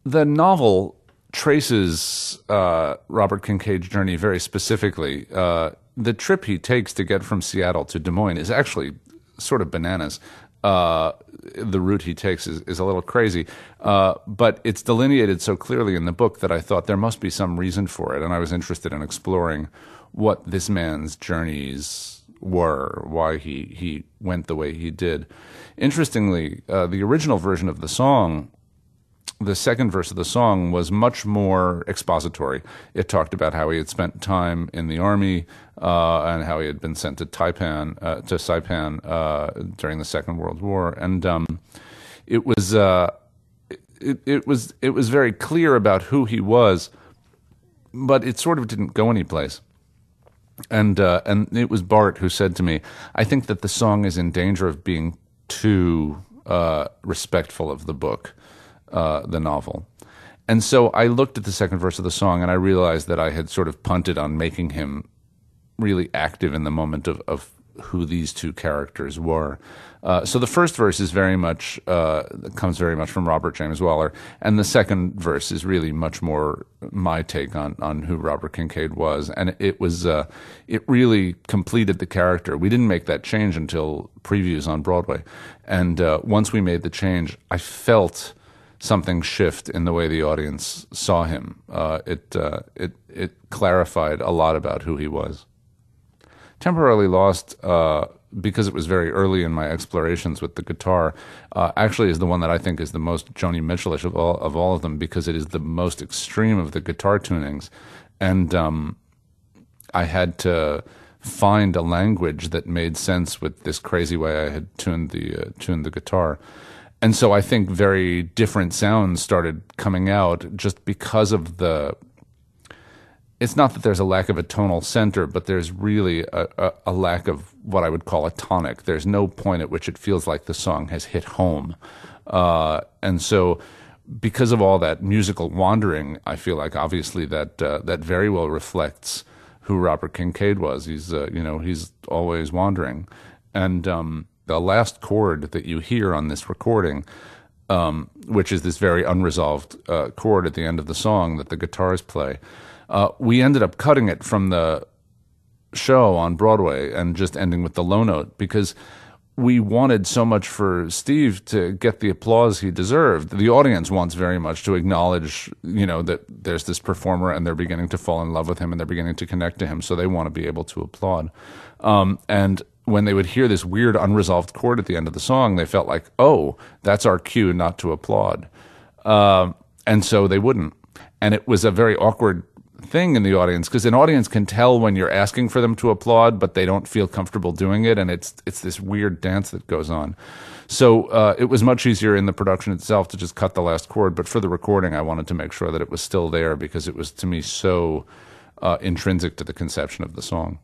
The novel traces Robert Kincaid's journey very specifically. The trip he takes to get from Seattle to Des Moines is actually sort of bananas. The route he takes is a little crazy, but it's delineated so clearly in the book that I thought there must be some reason for it, and I was interested in exploring what this man's journeys were, why he went the way he did. Interestingly, the original version of the song, the second verse of the song, was much more expository. It talked about how he had spent time in the army and how he had been sent to Saipan during the Second World War, and it was very clear about who he was, but it sort of didn't go anyplace. And it was Bart who said to me, "I think that the song is in danger of being too respectful of the book." The novel. And so I looked at the second verse of the song and I realized that I had sort of punted on making him really active in the moment of who these two characters were. So the first verse is very much, comes very much from Robert James Waller, and the second verse is really much more my take on who Robert Kincaid was. And it was, it really completed the character. We didn't make that change until previews on Broadway. And once we made the change, I felt something shift in the way the audience saw him. It clarified a lot about who he was. Temporarily Lost, because it was very early in my explorations with the guitar, actually is the one that I think is the most Joni Mitchell-ish of all of them, because it is the most extreme of the guitar tunings. And I had to find a language that made sense with this crazy way I had tuned the guitar. And so I think very different sounds started coming out just because of it's not that there's a lack of a tonal center, but there's really a lack of what I would call a tonic. There's no point at which it feels like the song has hit home. And so because of all that musical wandering, I feel like obviously that very well reflects who Robert Kincaid was. He's, he's always wandering. And, the last chord that you hear on this recording, which is this very unresolved chord at the end of the song that the guitars play, we ended up cutting it from the show on Broadway and just ending with the low note because we wanted so much for Steve to get the applause he deserved. The audience wants very much to acknowledge, that there's this performer and they're beginning to fall in love with him and they're beginning to connect to him, so they want to be able to applaud. And when they would hear this weird unresolved chord at the end of the song, they felt like, oh, that's our cue not to applaud. And so they wouldn't. And it was a very awkward thing in the audience, because an audience can tell when you're asking for them to applaud, but they don't feel comfortable doing it, and it's this weird dance that goes on. So it was much easier in the production itself to just cut the last chord, but for the recording, I wanted to make sure that it was still there because it was, to me, so intrinsic to the conception of the song.